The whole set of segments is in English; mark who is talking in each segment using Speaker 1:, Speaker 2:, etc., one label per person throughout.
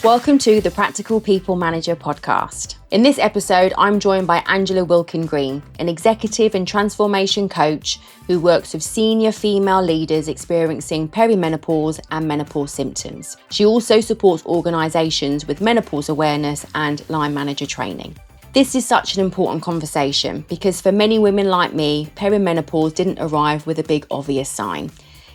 Speaker 1: Welcome to the Practical People Manager podcast. In this episode, I'm joined by Angela Wilkins-Green, an executive and transformation coach who works with senior female leaders experiencing perimenopause and menopause symptoms. She also supports organisations with menopause awareness and line manager training. This is such an important conversation because for many women like me, perimenopause didn't arrive with a big obvious sign.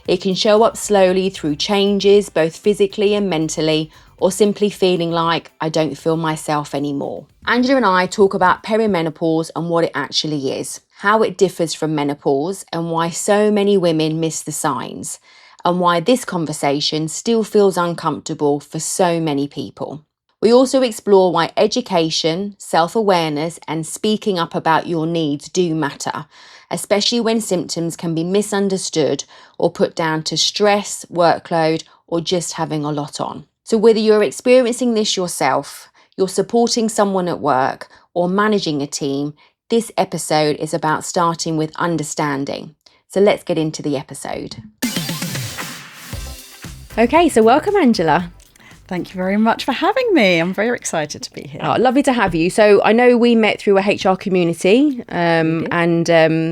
Speaker 1: It can show up slowly through changes, both physically and mentally, or simply feeling like I don't feel myself anymore. Angela and I talk about perimenopause and what it actually is, how it differs from menopause, and why so many women miss the signs, and why this conversation still feels uncomfortable for so many people. We also explore why education, self-awareness, and speaking up about your needs do matter, especially when symptoms can be misunderstood or put down to stress, workload, or just having a lot on. So whether you're experiencing this yourself, you're supporting someone at work, or managing a team, this episode is about starting with understanding. So let's get into the episode. Okay, so welcome, Angela.
Speaker 2: Thank you very much for having me. I'm very excited to be here.
Speaker 1: Oh, lovely to have you. So I know we met through a HR community and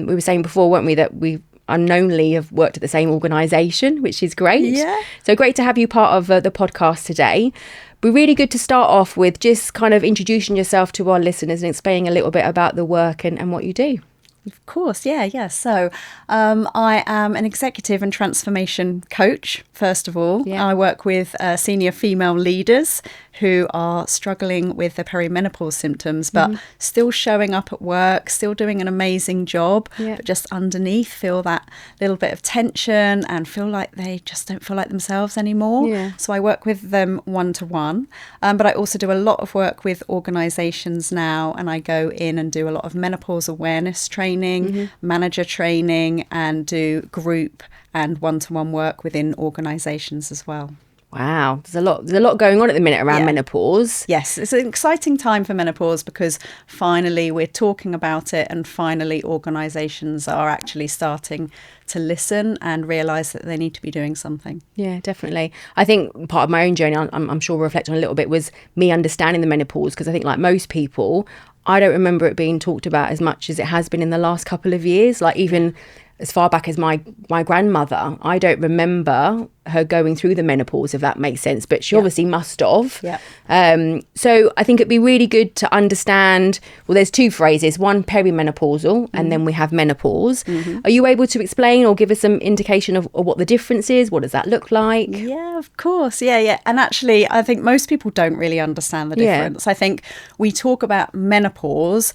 Speaker 1: we were saying before, weren't we, that we unknowingly have worked at the same organisation, which is great.
Speaker 2: Yeah.
Speaker 1: So great to have you part of the podcast today. But really good to start off with just kind of introducing yourself to our listeners and explaining a little bit about the work and what you do.
Speaker 2: Of course, yeah. So I am an executive and transformation coach, first of all.
Speaker 1: Yeah.
Speaker 2: I work with senior female leaders who are struggling with their perimenopause symptoms, but still showing up at work, still doing an amazing job, but just underneath feel that little bit of tension and feel like they just don't feel like themselves anymore.
Speaker 1: Yeah.
Speaker 2: So I work with them one-to-one, but I also do a lot of work with organisations now, and I go in and do a lot of menopause awareness training, manager training, and do group and one-to-one work within organisations as well.
Speaker 1: Wow, there's a lot going on at the minute around menopause.
Speaker 2: Yes, it's an exciting time for menopause because finally we're talking about it, and finally organisations are actually starting to listen and realise that they need to be doing something.
Speaker 1: Yeah, definitely. I think part of my own journey, I'm sure we'll reflect on a little bit, was me understanding the menopause, because I think like most people, I don't remember it being talked about as much as it has been in the last couple of years. Like even as far back as my grandmother, I don't remember her going through the menopause, if that makes sense, but she obviously must have.
Speaker 2: Yeah.
Speaker 1: So I think it'd be really good to understand, well, there's two phrases, one perimenopausal and then we have menopause. Are you able to explain or give us some indication of what the difference is? What does that look like?
Speaker 2: Yeah, of course. Yeah. And actually, I think most people don't really understand the difference. I think we talk about menopause,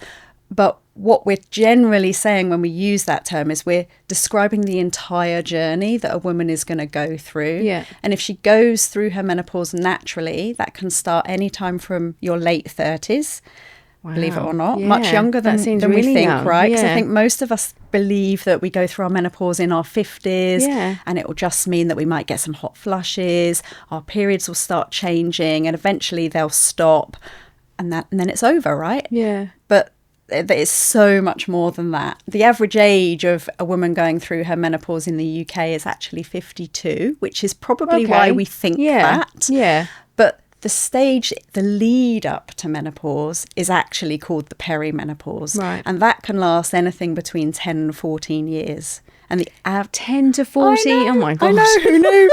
Speaker 2: but what we're generally saying when we use that term is we're describing the entire journey that a woman is going to go through.
Speaker 1: Yeah.
Speaker 2: And if she goes through her menopause naturally, that can start anytime from your late 30s, believe it or not, much younger than we
Speaker 1: really
Speaker 2: think,
Speaker 1: young.
Speaker 2: right? Because
Speaker 1: Yeah.
Speaker 2: I think most of us believe that we go through our menopause in our 50s and it will just mean that we might get some hot flushes, our periods will start changing, and eventually they'll stop, and then it's over, right?
Speaker 1: Yeah.
Speaker 2: But it's so much more than that. The average age of a woman going through her menopause in the UK is actually 52, which is probably why we think that.
Speaker 1: Yeah.
Speaker 2: But the stage, the lead up to menopause is actually called the perimenopause.
Speaker 1: Right.
Speaker 2: And that can last anything between 10 and 14 years. And the
Speaker 1: 10 to 14. Oh my gosh.
Speaker 2: I know, who knew?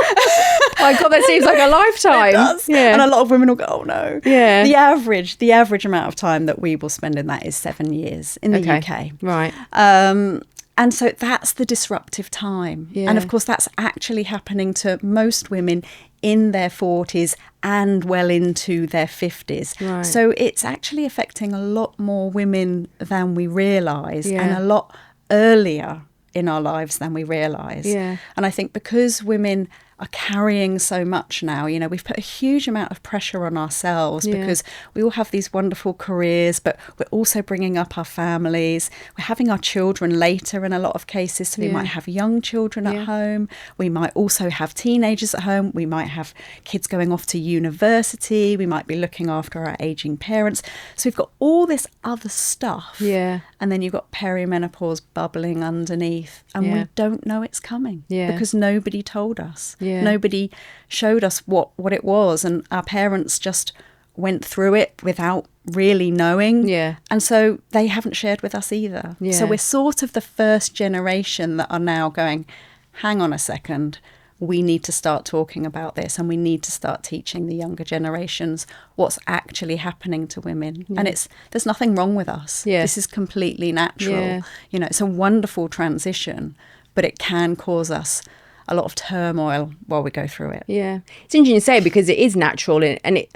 Speaker 1: My God, that seems like a lifetime.
Speaker 2: It does.
Speaker 1: Yeah.
Speaker 2: And a lot of women will go, oh no.
Speaker 1: Yeah.
Speaker 2: The average amount of time that we will spend in that is 7 years in the UK.
Speaker 1: Right.
Speaker 2: And so that's the disruptive time.
Speaker 1: Yeah.
Speaker 2: And of course, that's actually happening to most women in their 40s and well into their 50s.
Speaker 1: Right.
Speaker 2: So it's actually affecting a lot more women than we realise and a lot earlier in our lives than we realise.
Speaker 1: Yeah.
Speaker 2: And I think because women are carrying so much now, you know, we've put a huge amount of pressure on ourselves because we all have these wonderful careers, but we're also bringing up our families. We're having our children later in a lot of cases. So we might have young children at home. We might also have teenagers at home. We might have kids going off to university. We might be looking after our aging parents. So we've got all this other stuff.
Speaker 1: Yeah.
Speaker 2: And then you've got perimenopause bubbling underneath, and we don't know it's coming because nobody told us.
Speaker 1: Yeah.
Speaker 2: Nobody showed us what it was, and our parents just went through it without really knowing.
Speaker 1: Yeah.
Speaker 2: And so they haven't shared with us either.
Speaker 1: Yeah.
Speaker 2: So we're sort of the first generation that are now going, hang on a second, we need to start talking about this, and we need to start teaching the younger generations what's actually happening to women. And there's nothing wrong with us.
Speaker 1: Yeah.
Speaker 2: This is completely natural.
Speaker 1: Yeah.
Speaker 2: You know, it's a wonderful transition, but it can cause us a lot of turmoil while we go through it.
Speaker 1: Yeah. It's interesting to say, because it is natural, and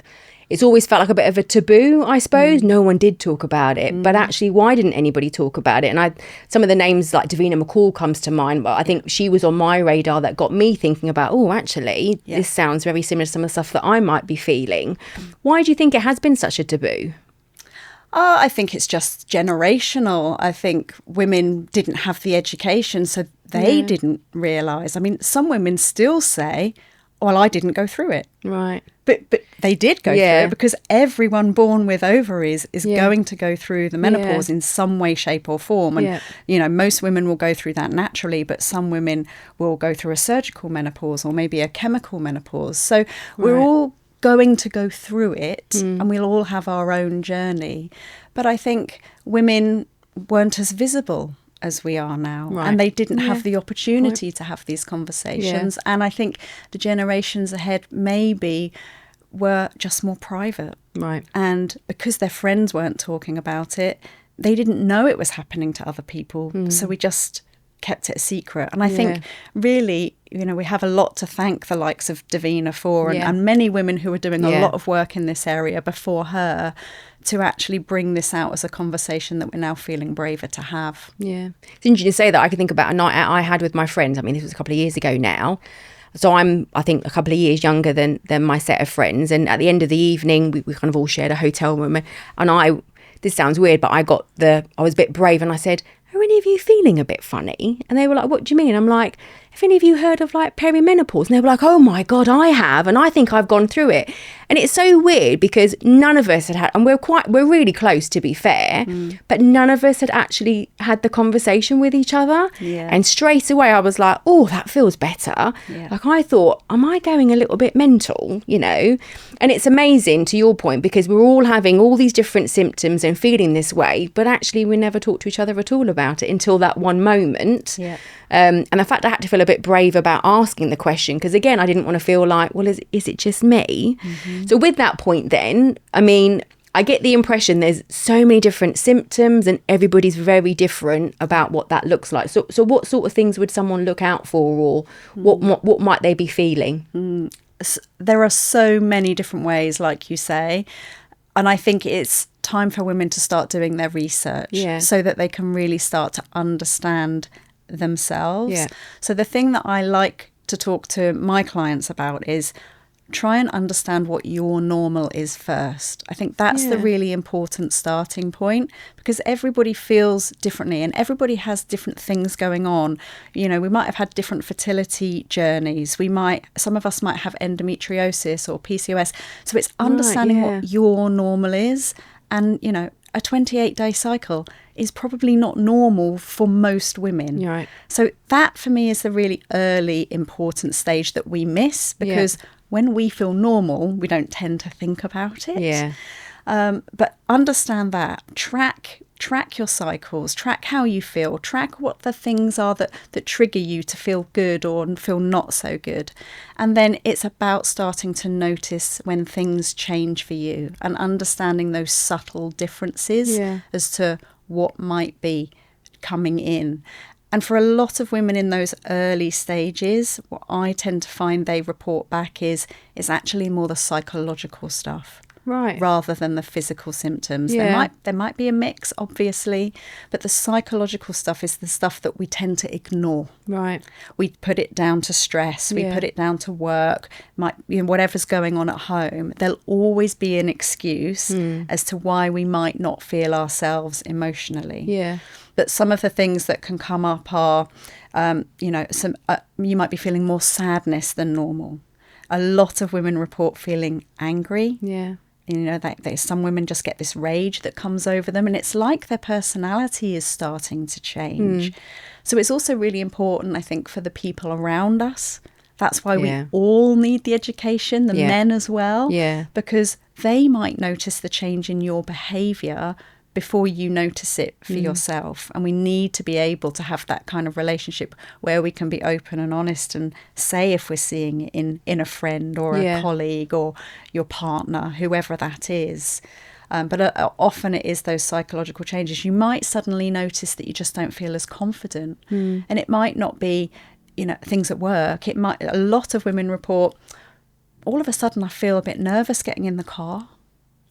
Speaker 1: it's always felt like a bit of a taboo, I suppose. No one did talk about it. But actually, why didn't anybody talk about it? And some of the names like Davina McCall comes to mind, but I think she was on my radar that got me thinking about, actually, this sounds very similar to some of the stuff that I might be feeling. Why do you think it has been such a taboo?
Speaker 2: I think it's just generational. I think women didn't have the education, so they didn't realise. I mean, some women still say, well, I didn't go through it.
Speaker 1: Right.
Speaker 2: But they did go through it, because everyone born with ovaries is going to go through the menopause in some way, shape or form. And, you know, most women will go through that naturally, but some women will go through a surgical menopause or maybe a chemical menopause. So we're all going to go through it, and we'll all have our own journey. But I think women weren't as visible as we are now, and they didn't have the opportunity to have these conversations. And I think the generations ahead maybe were just more private, and because their friends weren't talking about it, they didn't know it was happening to other people, so we just kept it a secret. And I think really, you know, we have a lot to thank the likes of Davina for, and many women who were doing a lot of work in this area before her, to actually bring this out as a conversation that we're now feeling braver to have.
Speaker 1: Yeah. It's interesting to say that. I can think about a night out I had with my friends. I mean, this was a couple of years ago now. So I'm, I think, a couple of years younger than my set of friends. And at the end of the evening, we kind of all shared a hotel room. And this sounds weird, but I was a bit brave, and I said, are any of you feeling a bit funny? And they were like, what do you mean? I'm like, have any of you heard of like perimenopause? And they were like, oh my God, I have. And I think I've gone through it. And it's so weird, because none of us had, and we're really close, to be fair, but none of us had actually had the conversation with each other.
Speaker 2: Yeah.
Speaker 1: And straight away I was like, oh, that feels better.
Speaker 2: Yeah.
Speaker 1: Like, I thought, am I going a little bit mental, you know? And it's amazing, to your point, because we're all having all these different symptoms and feeling this way, but actually we never talked to each other at all about it until that one moment.
Speaker 2: Yeah.
Speaker 1: And the fact I had to feel a bit brave about asking the question, because again, I didn't want to feel like, well, is it just me? So with that point then, I mean, I get the impression there's so many different symptoms, and everybody's very different about what that looks like. So what sort of things would someone look out for, or what might they be feeling?
Speaker 2: There are so many different ways, like you say. And I think it's time for women to start doing their research, so that they can really start to understand themselves.
Speaker 1: Yeah.
Speaker 2: So the thing that I like to talk to my clients about is try and understand what your normal is first. I think that's the really important starting point, because everybody feels differently and everybody has different things going on. You know, we might have had different fertility journeys. Some of us might have endometriosis or PCOS. So it's understanding what your normal is. And, you know, a 28-day cycle is probably not normal for most women.
Speaker 1: Right.
Speaker 2: So that for me is the really early important stage that we miss, because when we feel normal, we don't tend to think about it.
Speaker 1: Yeah.
Speaker 2: But understand that. Track your cycles, track how you feel, track what the things are that trigger you to feel good or feel not so good. And then it's about starting to notice when things change for you and understanding those subtle differences as to what might be coming in. And for a lot of women in those early stages, what I tend to find they report back is actually more the psychological stuff.
Speaker 1: Right.
Speaker 2: Rather than the physical symptoms.
Speaker 1: Yeah.
Speaker 2: There might be a mix, obviously, but the psychological stuff is the stuff that we tend to ignore.
Speaker 1: Right.
Speaker 2: We put it down to stress, we put it down to work, whatever's going on at home. There'll always be an excuse as to why we might not feel ourselves emotionally.
Speaker 1: Yeah.
Speaker 2: But some of the things that can come up are, you might be feeling more sadness than normal. A lot of women report feeling angry.
Speaker 1: Yeah.
Speaker 2: You know, some women just get this rage that comes over them, and it's like their personality is starting to change. So it's also really important, I think, for the people around us That's why we
Speaker 1: Yeah.
Speaker 2: all need the education, the
Speaker 1: Yeah.
Speaker 2: men as well,
Speaker 1: Yeah.
Speaker 2: because they might notice the change in your behaviour before you notice it for yourself. And we need to be able to have that kind of relationship where we can be open and honest and say if we're seeing it in a friend or
Speaker 1: Yeah.
Speaker 2: a colleague or your partner, whoever that is. But often it is those psychological changes. You might suddenly notice that you just don't feel as confident. And it might not be, things at work. A lot of women report, all of a sudden I feel a bit nervous getting in the car.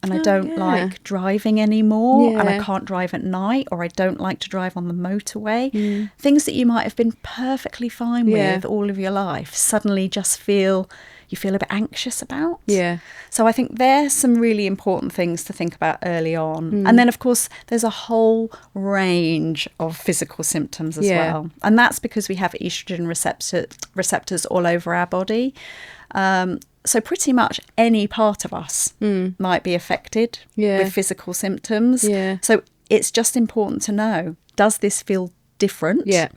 Speaker 2: And I don't like driving anymore, and I can't drive at night, or I don't like to drive on the motorway. Things that you might have been perfectly fine with all of your life suddenly just you feel a bit anxious about.
Speaker 1: Yeah.
Speaker 2: So I think there's some really important things to think about early on. And then, of course, there's a whole range of physical symptoms as well. And that's because we have estrogen receptors all over our body. So pretty much any part of us might be affected with physical symptoms.
Speaker 1: Yeah.
Speaker 2: So it's just important to know, does this feel different?
Speaker 1: Yeah.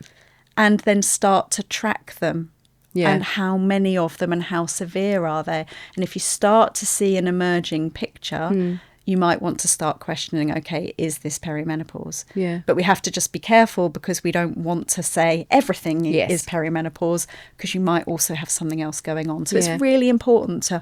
Speaker 2: And then start to track them.
Speaker 1: Yeah.
Speaker 2: And how many of them and how severe are they? And if you start to see an emerging picture, you might want to start questioning, okay, is this perimenopause?
Speaker 1: Yeah.
Speaker 2: But we have to just be careful because we don't want to say everything is perimenopause, because you might also have something else going on. So it's really important to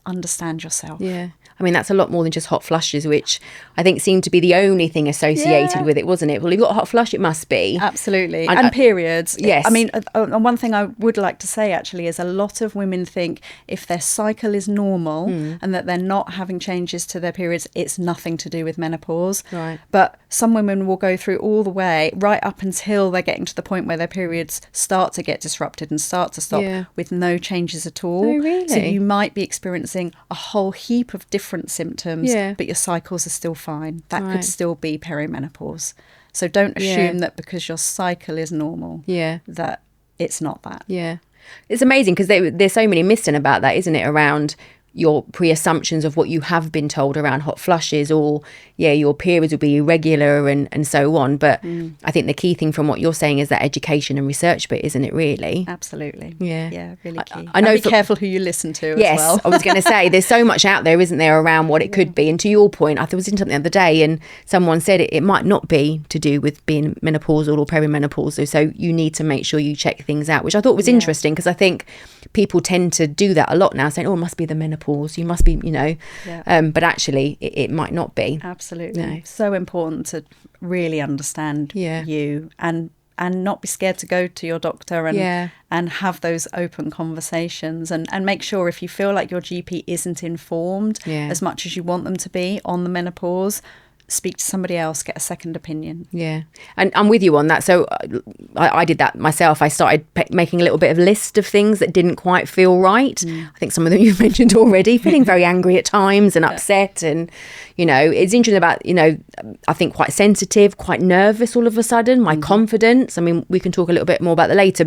Speaker 2: understand yourself.
Speaker 1: Yeah. I mean, that's a lot more than just hot flushes, which I think seemed to be the only thing associated with it, wasn't it? Well, you've got a hot flush, it must be.
Speaker 2: Absolutely. And periods.
Speaker 1: Yes.
Speaker 2: I mean, one thing I would like to say actually is a lot of women think if their cycle is normal and that they're not having changes to their periods, it's nothing to do with menopause.
Speaker 1: Right.
Speaker 2: But some women will go through all the way right up until they're getting to the point where their periods start to get disrupted and start to stop with no changes at all.
Speaker 1: Oh, really?
Speaker 2: So you might be experiencing a whole heap of different symptoms, but your cycles are still fine. That could still be perimenopause. So don't assume that because your cycle is normal, that it's not that.
Speaker 1: Yeah. It's amazing because there's so many myths about that, isn't it? Around your pre-assumptions of what you have been told around hot flushes, or your periods will be irregular and so on. But I think the key thing from what you're saying is that education and research bit, isn't it, really?
Speaker 2: Absolutely.
Speaker 1: Yeah,
Speaker 2: really key.
Speaker 1: I know.
Speaker 2: And be careful who you listen to as well.
Speaker 1: I was going to say there's so much out there, isn't there, around what it could be. And to your point, I was in something the other day and someone said it might not be to do with being menopausal or perimenopausal, so you need to make sure you check things out, which I thought was interesting, because I think people tend to do that a lot now, saying, oh, it must be the menopause, you must be, but actually it might not be.
Speaker 2: Absolutely.
Speaker 1: No.
Speaker 2: So important to really understand you and not be scared to go to your doctor and have those open conversations and make sure if you feel like your GP isn't informed as much as you want them to be on the menopause, speak to somebody else, get a second opinion.
Speaker 1: Yeah. And I'm with you on that. So I did that myself. I started making a little bit of a list of things that didn't quite feel right. I think some of them you've mentioned already, feeling very angry at times and upset. And, it's interesting about, I think quite sensitive, quite nervous all of a sudden, my confidence. I mean, we can talk a little bit more about that later,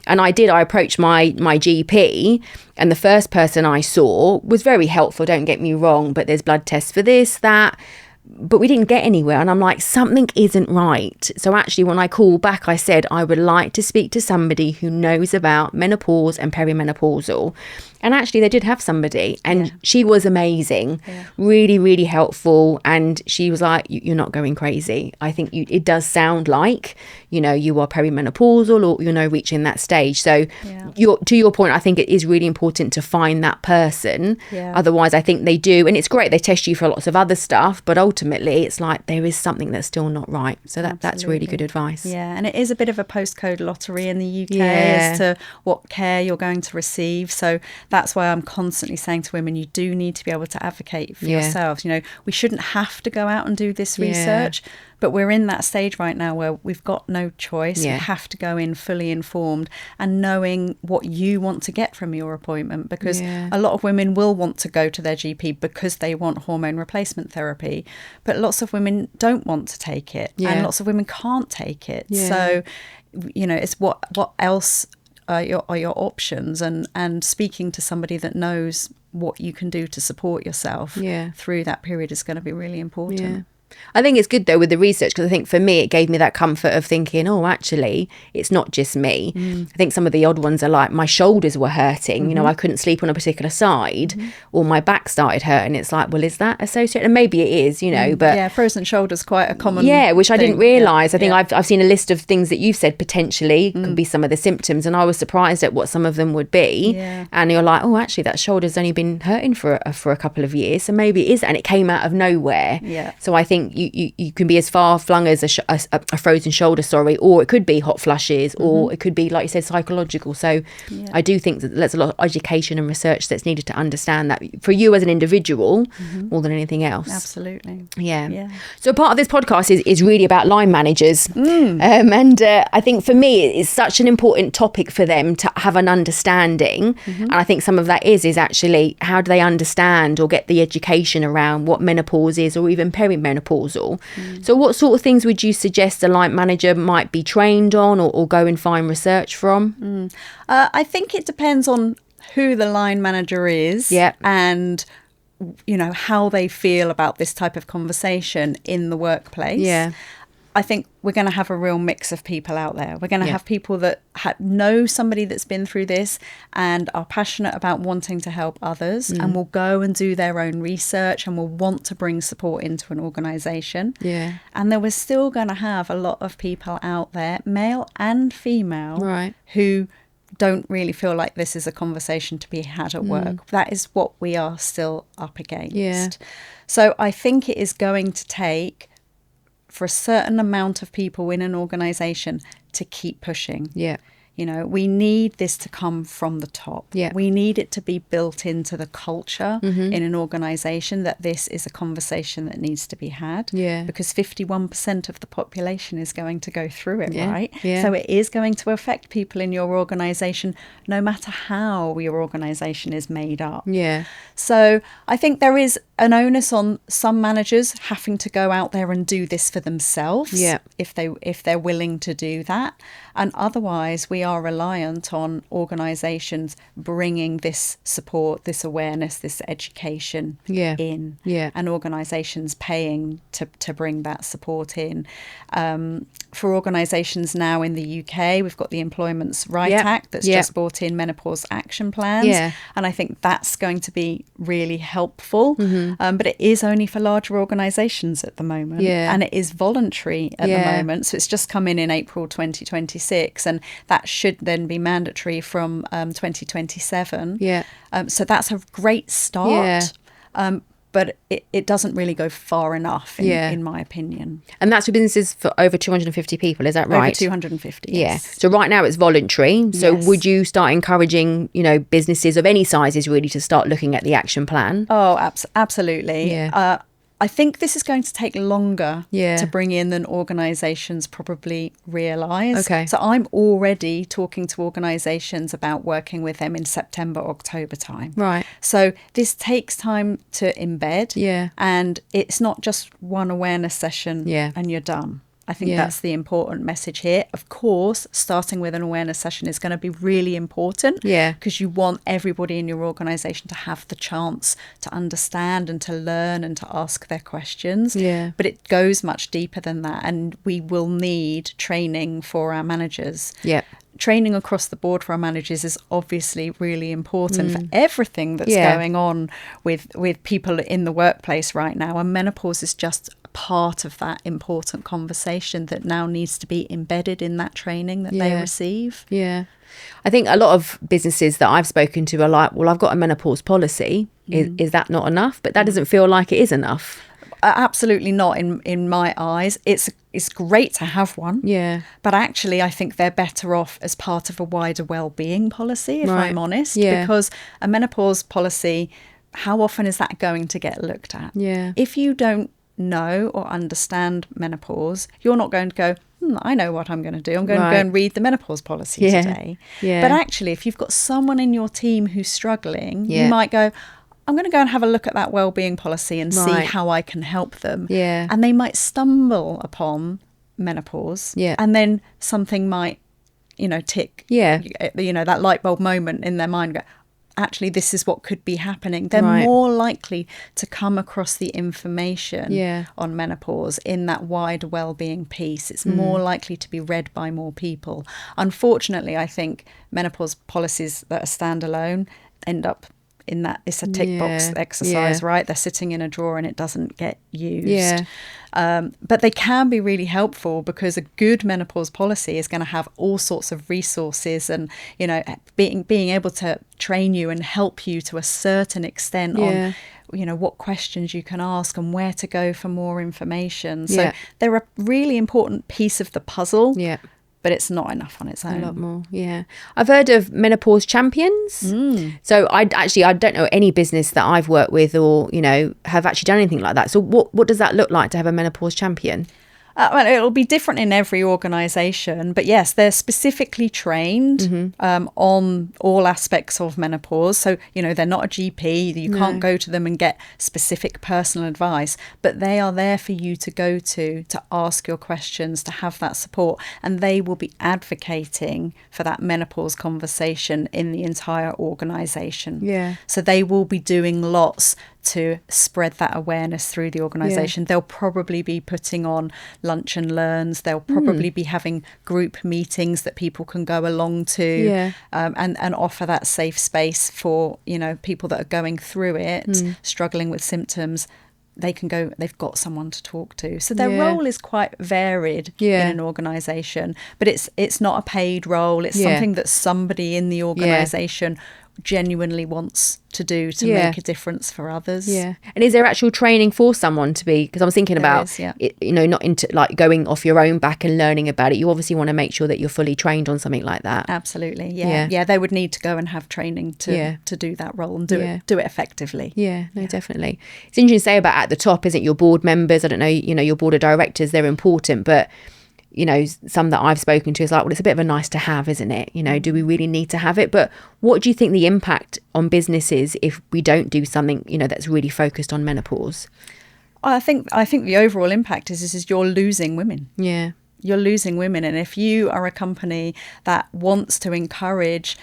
Speaker 1: I approached my GP, and the first person I saw was very helpful, don't get me wrong, but there's blood tests for this, that. But we didn't get anywhere, and I'm like, something isn't right. So actually when I called back, I said I would like to speak to somebody who knows about menopause and perimenopausal. And actually they did have somebody, and she was amazing, really, really helpful. And she was like, you're not going crazy. I think it does sound like, you are perimenopausal or, reaching that stage. So to your point, I think it is really important to find that person. Otherwise, I think they do. And it's great. They test you for lots of other stuff, but ultimately it's like there is something that's still not right. So that's really good advice.
Speaker 2: Yeah. And it is a bit of a postcode lottery in the UK as to what care you're going to receive. So that's why I'm constantly saying to women, you do need to be able to advocate for yourselves. We shouldn't have to go out and do this research, but we're in that stage right now where we've got no choice. We have to go in fully informed and knowing what you want to get from your appointment, because a lot of women will want to go to their GP because they want hormone replacement therapy, but lots of women don't want to take it, and lots of women can't take it. So, it's what else are your options, and speaking to somebody that knows what you can do to support yourself through that period is going to be really important.
Speaker 1: I think it's good though with the research, because I think for me it gave me that comfort of thinking, oh, actually it's not just me. I think some of the odd ones are like my shoulders were hurting, you know, I couldn't sleep on a particular side, or my back started hurting. It's like, well, is that associated? And maybe it is, you know, but
Speaker 2: yeah, frozen shoulders quite a common
Speaker 1: which I didn't realise. I think
Speaker 2: yeah.
Speaker 1: I've seen a list of things that you've said potentially could be some of the symptoms, and I was surprised at what some of them would be. And you're like, oh, actually that shoulder's only been hurting for a couple of years, so maybe it is, and it came out of nowhere. So I think you can be as far flung as a frozen shoulder, or it could be hot flushes, or it could be, like you said, psychological. So I do think that there's a lot of education and research that's needed to understand that for you as an individual more than anything else.
Speaker 2: Absolutely.
Speaker 1: Yeah. So part of this podcast is really about line managers, and I think for me it's such an important topic for them to have an understanding, and I think some of that is actually how do they understand or get the education around what menopause is, or even perimenopausal. So what sort of things would you suggest a line manager might be trained on, or go and find research from?
Speaker 2: I think it depends on who the line manager is, and you know how they feel about this type of conversation in the workplace. I think we're going to have a real mix of people out there. We're going to have people that know somebody that's been through this and are passionate about wanting to help others, and will go and do their own research and will want to bring support into an organisation. And then we're still going to have a lot of people out there, male and female, who don't really feel like this is a conversation to be had at work. That is what we are still up against. So I think it is going to take for a certain amount of people in an organisation to keep pushing. You know, we need this to come from the top. We need it to be built into the culture in an organisation that this is a conversation that needs to be had. Because 51% of the population is going to go through it, right? So it is going to affect people in your organisation, no matter how your organisation is made up. So I think there is an onus on some managers having to go out there and do this for themselves, if they're willing to do that. And otherwise, we are reliant on organisations bringing this support, this awareness, this education in, and organisations paying to bring that support in. For organisations now in the UK, we've got the Employment's Right Act that's just brought in menopause action plans. And I think that's going to be really helpful. But it is only for larger organisations at the moment. And it is voluntary at the moment. So it's just come in April 2026. And that should then be mandatory from 2027. So that's a great start. But it doesn't really go far enough, in my opinion.
Speaker 1: And that's for businesses for over 250 people, is that right?
Speaker 2: Over 250, yes.
Speaker 1: So right now it's voluntary. So would you start encouraging, you know, businesses of any sizes really to start looking at the action plan?
Speaker 2: Oh, absolutely. I think this is going to take longer to bring in than organisations probably realise. So I'm already talking to organisations about working with them in September, October time. So this takes time to embed. And it's not just one awareness session and you're done. I think that's the important message here. Of course, starting with an awareness session is going to be really important, because you want everybody in your organisation to have the chance to understand and to learn and to ask their questions. But it goes much deeper than that, and we will need training for our managers. Training across the board for our managers is obviously really important for everything that's going on with people in the workplace right now. And menopause is just part of that important conversation that now needs to be embedded in that training that they receive.
Speaker 1: I think a lot of businesses that I've spoken to are like, well, I've got a menopause policy. Is that not enough? But that doesn't feel like it is enough.
Speaker 2: Absolutely not in my eyes. It's great to have one. But actually, I think they're better off as part of a wider well-being policy, if I'm honest. Because a menopause policy, how often is that going to get looked at? If you don't know or understand menopause, you're not going to go, I know what I'm going to do. I'm going to go and read the menopause policy today. But actually, if you've got someone in your team who's struggling, you might go, I'm going to go and have a look at that wellbeing policy and see how I can help them. And they might stumble upon menopause, and then something might, tick, that light bulb moment in their mind, go, actually this is what could be happening, they're
Speaker 1: Right.
Speaker 2: more likely to come across the information
Speaker 1: Yeah.
Speaker 2: on menopause in that wider well-being piece. It's more likely to be read by more people. Unfortunately, I think menopause policies that are standalone end up in that it's a tick box
Speaker 1: Yeah.
Speaker 2: exercise,
Speaker 1: Yeah.
Speaker 2: right? They're sitting in a drawer and it doesn't get used.
Speaker 1: Yeah.
Speaker 2: But they can be really helpful because a good menopause policy is going to have all sorts of resources and, you know, being able to train you and help you to a certain extent
Speaker 1: Yeah.
Speaker 2: on, you know, what questions you can ask and where to go for more information. So
Speaker 1: Yeah.
Speaker 2: they're a really important piece of the puzzle.
Speaker 1: Yeah.
Speaker 2: But it's not enough on its own.
Speaker 1: A lot more, yeah. I've heard of menopause champions. So I don't know any business that I've worked with or, you know, have actually done anything like that. So what does that look like to have a menopause champion?
Speaker 2: Well, it'll be different in every organisation, but yes, they're specifically trained on all aspects of menopause. So, you know, they're not a GP. You can't go to them and get specific personal advice, but they are there for you to go to ask your questions, to have that support, and they will be advocating for that menopause conversation in the entire organisation.
Speaker 1: Yeah.
Speaker 2: So they will be doing lots to spread that awareness through the organisation. They'll probably be putting on lunch and learns. They'll probably be having group meetings that people can go along to and offer that safe space for, you know, people that are going through it, struggling with symptoms. They can go, they've got someone to talk to. So their role is quite varied in an organisation, but it's not a paid role. It's something that somebody in the organisation genuinely wants to do to make a difference for others.
Speaker 1: Yeah. And is there actual training for someone to be, because I was thinking about it, you know, not into like going off your own back and learning about it. You obviously want to make sure that you're fully trained on something like that.
Speaker 2: Absolutely. Yeah. They would need to go and have training to do that role and do it effectively.
Speaker 1: Yeah, no, definitely. It's interesting to say about at the top, isn't it? Your board members, I don't know, you know, your board of directors, they're important, but you know, some that I've spoken to is like, well, it's a bit of a nice to have, isn't it? You know, do we really need to have it? But what do you think the impact on business is if we don't do something, you know, that's really focused on menopause?
Speaker 2: I think the overall impact is you're losing women.
Speaker 1: Yeah.
Speaker 2: You're losing women. And if you are a company that wants to encourage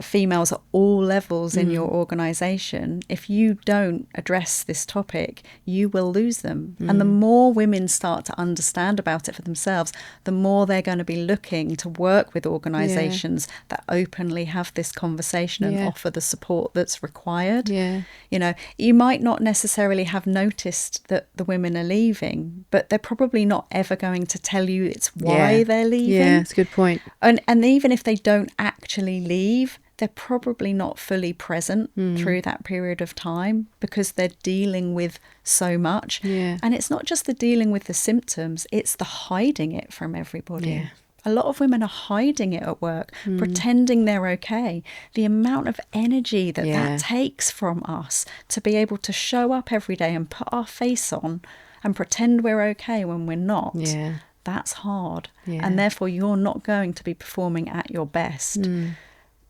Speaker 2: females at all levels in your organisation, if you don't address this topic, you will lose them. And the more women start to understand about it for themselves, the more they're going to be looking to work with organisations that openly have this conversation and offer the support that's required.
Speaker 1: Yeah.
Speaker 2: You know, you might not necessarily have noticed that the women are leaving, but they're probably not ever going to tell you it's why they're leaving.
Speaker 1: Yeah, that's a good point.
Speaker 2: And even if they don't actually leave, they're probably not fully present through that period of time because they're dealing with so much.
Speaker 1: Yeah.
Speaker 2: And it's not just the dealing with the symptoms, it's the hiding it from everybody.
Speaker 1: Yeah.
Speaker 2: A lot of women are hiding it at work, pretending they're okay. The amount of energy that takes from us to be able to show up every day and put our face on and pretend we're okay when we're not.
Speaker 1: Yeah.
Speaker 2: That's hard.
Speaker 1: Yeah.
Speaker 2: And therefore you're not going to be performing at your best.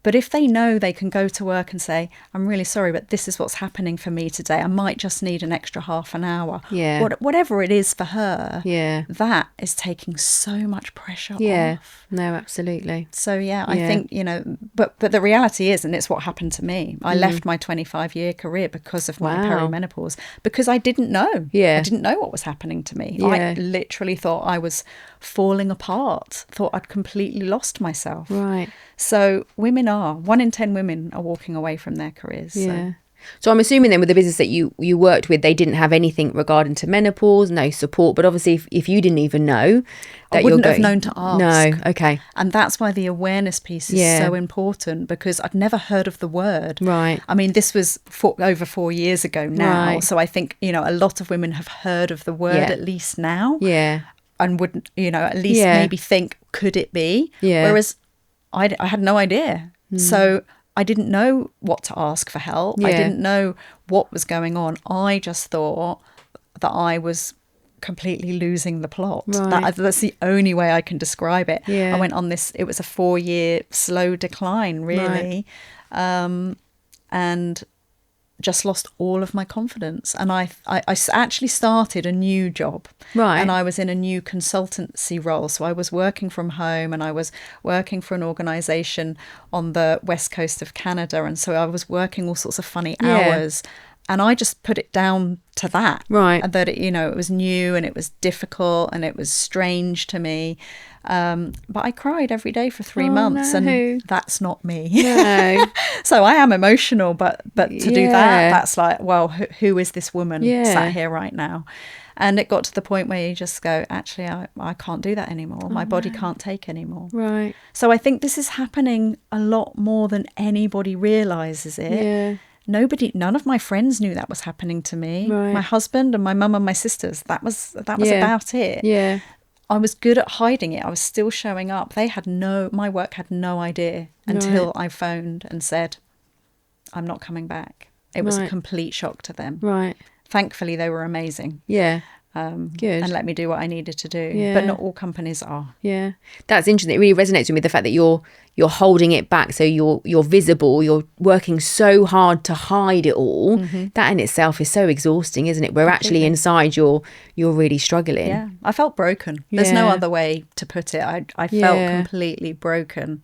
Speaker 2: But if they know they can go to work and say, I'm really sorry, but this is what's happening for me today. I might just need an extra half an hour.
Speaker 1: Yeah.
Speaker 2: Whatever it is for her,
Speaker 1: that
Speaker 2: is taking so much pressure off.
Speaker 1: No, absolutely.
Speaker 2: So, I think, you know, but the reality is, and it's what happened to me. I left my 25-year career because of my perimenopause, because I didn't know.
Speaker 1: Yeah.
Speaker 2: I didn't know what was happening to me.
Speaker 1: Yeah.
Speaker 2: I literally thought I was falling apart, thought I'd completely lost myself.
Speaker 1: Right.
Speaker 2: So 1 in 10 women are walking away from their careers.
Speaker 1: Yeah. So I'm assuming then with the business that you worked with, they didn't have anything regarding to menopause, no support. But obviously, if you didn't even know, that
Speaker 2: I wouldn't have known to ask.
Speaker 1: No, okay.
Speaker 2: And that's why the awareness piece is so important, because I'd never heard of the word.
Speaker 1: Right.
Speaker 2: I mean, this was over 4 years ago now.
Speaker 1: Right.
Speaker 2: So I think, you know, a lot of women have heard of the word at least now.
Speaker 1: Yeah.
Speaker 2: And would, you know, at least maybe think, could it be?
Speaker 1: Yeah.
Speaker 2: Whereas I had no idea. So I didn't know what to ask for help. I didn't know what was going on. I just thought that I was completely losing the plot.
Speaker 1: Right.
Speaker 2: That's the only way I can describe it.
Speaker 1: Yeah.
Speaker 2: I went on this, it was a 4-year slow decline, really. And just lost all of my confidence. And I actually started a new job.
Speaker 1: Right.
Speaker 2: And I was in a new consultancy role. So I was working from home, and I was working for an organisation on the west coast of Canada. And so I was working all sorts of funny hours. And I just put it down to that.
Speaker 1: Right.
Speaker 2: And that, it was new and it was difficult and it was strange to me. But I cried every day for 3 months, and that's not me.
Speaker 1: No.
Speaker 2: So I am emotional, but to do that, that's like, well, who is this woman sat here right now? And it got to the point where you just go, actually, I can't do that anymore. My body can't take anymore.
Speaker 1: Right.
Speaker 2: So I think this is happening a lot more than anybody realises it.
Speaker 1: Yeah.
Speaker 2: None of my friends knew that was happening to me.
Speaker 1: Right.
Speaker 2: My husband and my mum and my sisters, that was about it.
Speaker 1: Yeah.
Speaker 2: I was good at hiding it. I was still showing up. My work had no idea until I phoned and said, I'm not coming back. It was a complete shock to them.
Speaker 1: Right.
Speaker 2: Thankfully, they were amazing.
Speaker 1: Yeah.
Speaker 2: Good. And let me do what I needed to do.
Speaker 1: Yeah.
Speaker 2: But not all companies are.
Speaker 1: Yeah. That's interesting. It really resonates with me, the fact that you're holding it back, so you're visible, you're working so hard to hide it all. Mm-hmm. That in itself is so exhausting, isn't it? Where actually inside you're really struggling.
Speaker 2: Yeah. I felt broken. There's no other way to put it. I felt completely broken.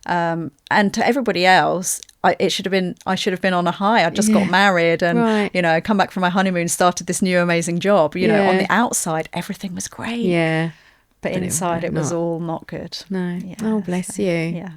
Speaker 2: And to everybody else, I should have been on a high. I just got married and, come back from my honeymoon, started this new amazing job. On the outside, everything was great.
Speaker 1: Yeah.
Speaker 2: But inside it was all not good.
Speaker 1: No.
Speaker 2: Yeah,
Speaker 1: oh, bless you.
Speaker 2: Yeah.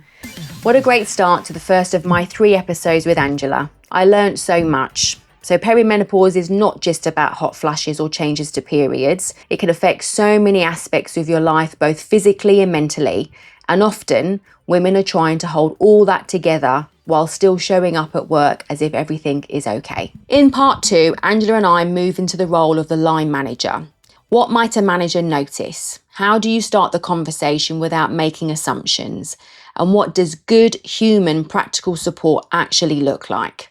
Speaker 1: What a great start to the first of my 3 episodes with Angela. I learned so much. So perimenopause is not just about hot flashes or changes to periods. It can affect so many aspects of your life, both physically and mentally. And often women are trying to hold all that together while still showing up at work as if everything is okay. In part 2, Angela and I move into the role of the line manager. What might a manager notice? How do you start the conversation without making assumptions? And what does good human practical support actually look like?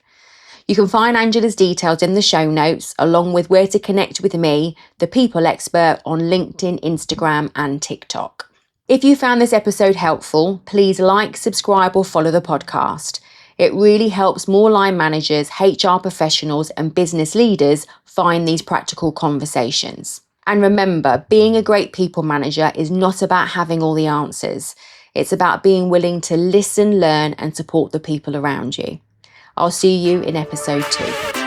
Speaker 1: You can find Angela's details in the show notes, along with where to connect with me, the people expert, on LinkedIn, Instagram, and TikTok. If you found this episode helpful, please like, subscribe, or follow the podcast. It really helps more line managers, HR professionals, and business leaders find these practical conversations. And remember, being a great people manager is not about having all the answers. It's about being willing to listen, learn, and support the people around you. I'll see you in episode 2.